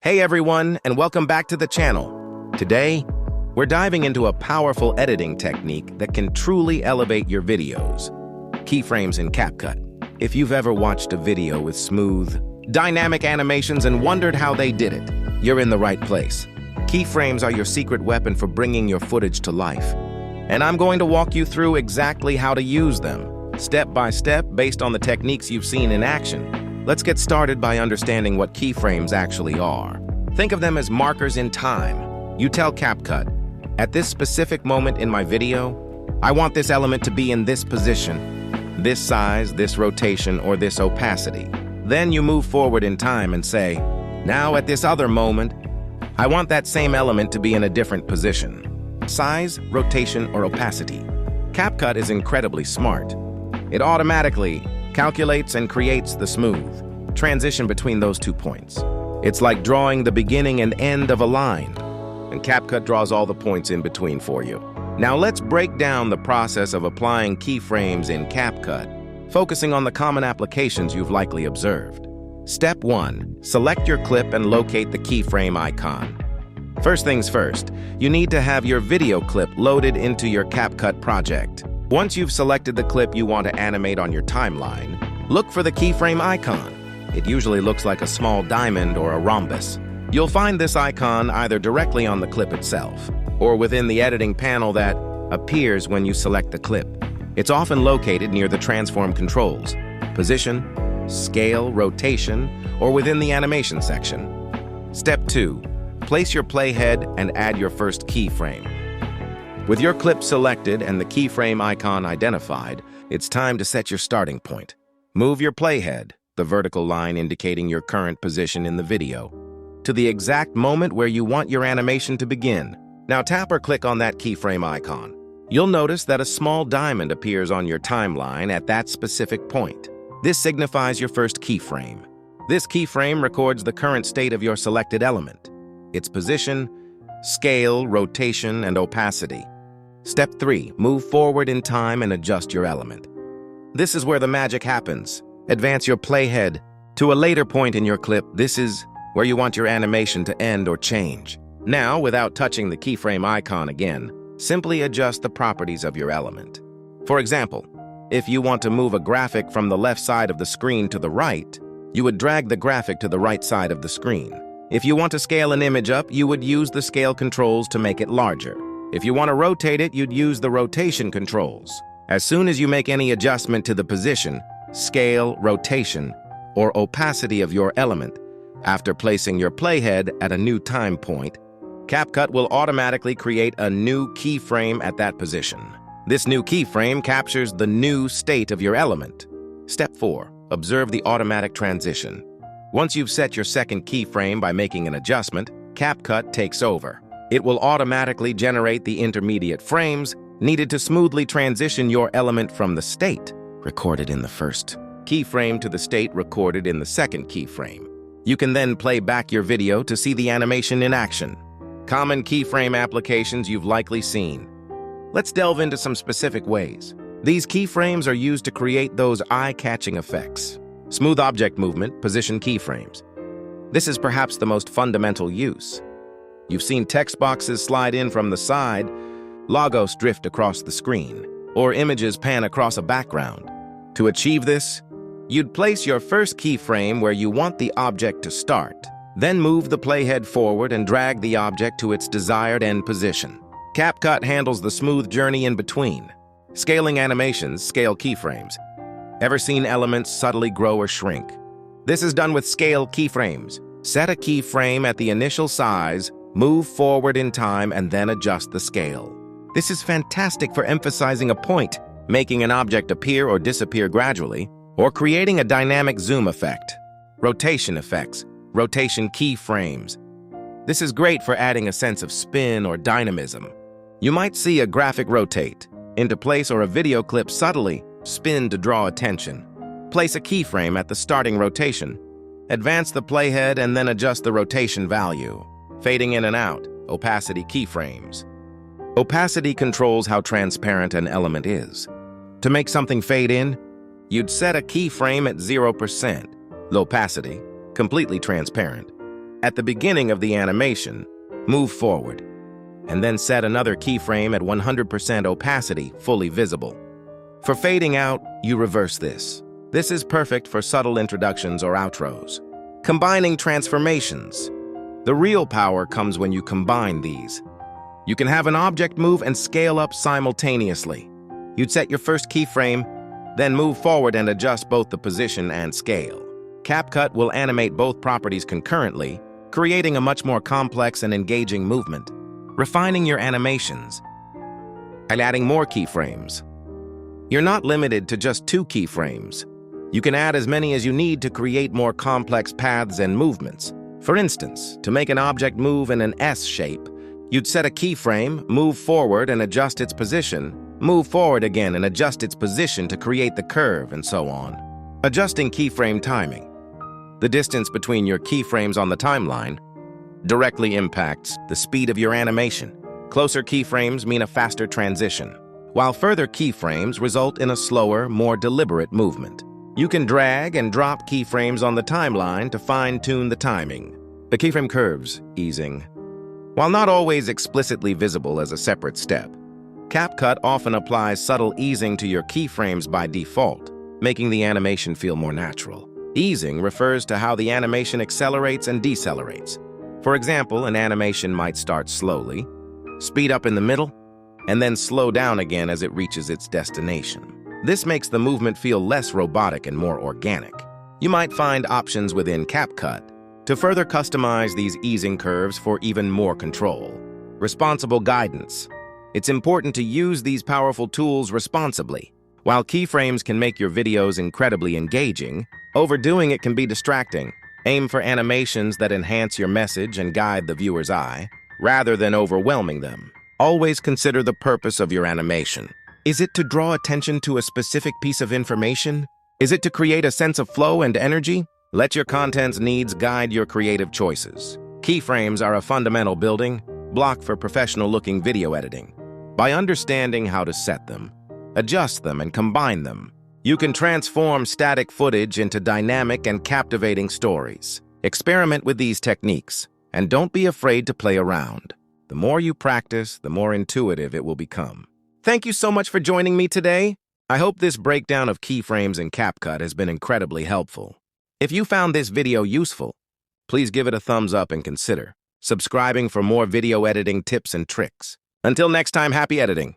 Hey everyone, and welcome back to the channel. Today, we're diving into a powerful editing technique that can truly elevate your videos. Keyframes in CapCut. If you've ever watched a video with smooth, dynamic animations and wondered how they did it, you're in the right place. Keyframes are your secret weapon for bringing your footage to life. And I'm going to walk you through exactly how to use them, step by step, based on the techniques you've seen in action. Let's get started by understanding what keyframes actually are. Think of them as markers in time. You tell CapCut, at this specific moment in my video, I want this element to be in this position, this size, this rotation, or this opacity. Then you move forward in time and say, now at this other moment, I want that same element to be in a different position. Size, rotation, or opacity. CapCut is incredibly smart. It automatically calculates and creates the smooth transition between those 2 points. It's like drawing the beginning and end of a line, and CapCut draws all the points in between for you. Now let's break down the process of applying keyframes in CapCut, focusing on the common applications you've likely observed. Step 1. Select your clip and locate the keyframe icon. First things first, you need to have your video clip loaded into your CapCut project. Once you've selected the clip you want to animate on your timeline, look for the keyframe icon. It usually looks like a small diamond or a rhombus. You'll find this icon either directly on the clip itself or within the editing panel that appears when you select the clip. It's often located near the transform controls, position, scale, rotation, or within the animation section. Step 2. Place your playhead and add your first keyframe. With your clip selected and the keyframe icon identified, it's time to set your starting point. Move your playhead, the vertical line indicating your current position in the video, to the exact moment where you want your animation to begin. Now tap or click on that keyframe icon. You'll notice that a small diamond appears on your timeline at that specific point. This signifies your first keyframe. This keyframe records the current state of your selected element, its position, scale, rotation, and opacity. Step 3. Move forward in time and adjust your element. This is where the magic happens. Advance your playhead to a later point in your clip. This is where you want your animation to end or change. Now, without touching the keyframe icon again, simply adjust the properties of your element. For example, if you want to move a graphic from the left side of the screen to the right, you would drag the graphic to the right side of the screen. If you want to scale an image up, you would use the scale controls to make it larger. If you want to rotate it, you'd use the rotation controls. As soon as you make any adjustment to the position, scale, rotation, or opacity of your element, after placing your playhead at a new time point, CapCut will automatically create a new keyframe at that position. This new keyframe captures the new state of your element. Step 4. Observe the automatic transition. Once you've set your second keyframe by making an adjustment, CapCut takes over. It will automatically generate the intermediate frames needed to smoothly transition your element from the state recorded in the first keyframe to the state recorded in the second keyframe. You can then play back your video to see the animation in action. Common keyframe applications you've likely seen. Let's delve into some specific ways. These keyframes are used to create those eye-catching effects. Smooth object movement, position keyframes. This is perhaps the most fundamental use. You've seen text boxes slide in from the side, logos drift across the screen, or images pan across a background. To achieve this, you'd place your first keyframe where you want the object to start, then move the playhead forward and drag the object to its desired end position. CapCut handles the smooth journey in between. Scaling animations, scale keyframes. Ever seen elements subtly grow or shrink? This is done with scale keyframes. Set a keyframe at the initial size, move forward in time, and then adjust the scale. This is fantastic for emphasizing a point, making an object appear or disappear gradually, or creating a dynamic zoom effect. Rotation effects, rotation keyframes. This is great for adding a sense of spin or dynamism. You might see a graphic rotate into place or a video clip subtly spin to draw attention. Place a keyframe at the starting rotation. Advance the playhead and then adjust the rotation value. Fading in and out, opacity keyframes. Opacity controls how transparent an element is. To make something fade in, you'd set a keyframe at 0%, opacity, completely transparent. At the beginning of the animation, move forward, and then set another keyframe at 100% opacity, fully visible. For fading out, you reverse this. This is perfect for subtle introductions or outros. Combining transformations. The real power comes when you combine these. You can have an object move and scale up simultaneously. You'd set your first keyframe, then move forward and adjust both the position and scale. CapCut will animate both properties concurrently, creating a much more complex and engaging movement. Refining your animations and adding more keyframes. You're not limited to just 2 keyframes. You can add as many as you need to create more complex paths and movements. For instance, to make an object move in an S shape, you'd set a keyframe, move forward and adjust its position, move forward again and adjust its position to create the curve, and so on. Adjusting keyframe timing. The distance between your keyframes on the timeline directly impacts the speed of your animation. Closer keyframes mean a faster transition, while further keyframes result in a slower, more deliberate movement. You can drag and drop keyframes on the timeline to fine-tune the timing. The keyframe curves, easing. While not always explicitly visible as a separate step, CapCut often applies subtle easing to your keyframes by default, making the animation feel more natural. Easing refers to how the animation accelerates and decelerates. For example, an animation might start slowly, speed up in the middle, and then slow down again as it reaches its destination. This makes the movement feel less robotic and more organic. You might find options within CapCut to further customize these easing curves for even more control. Responsible guidance. It's important to use these powerful tools responsibly. While keyframes can make your videos incredibly engaging, overdoing it can be distracting. Aim for animations that enhance your message and guide the viewer's eye, rather than overwhelming them. Always consider the purpose of your animation. Is it to draw attention to a specific piece of information? Is it to create a sense of flow and energy? Let your content's needs guide your creative choices. Keyframes are a fundamental building block for professional-looking video editing. By understanding how to set them, adjust them, and combine them, you can transform static footage into dynamic and captivating stories. Experiment with these techniques, and don't be afraid to play around. The more you practice, the more intuitive it will become. Thank you so much for joining me today. I hope this breakdown of keyframes in CapCut has been incredibly helpful. If you found this video useful, please give it a thumbs up and consider subscribing for more video editing tips and tricks. Until next time, happy editing.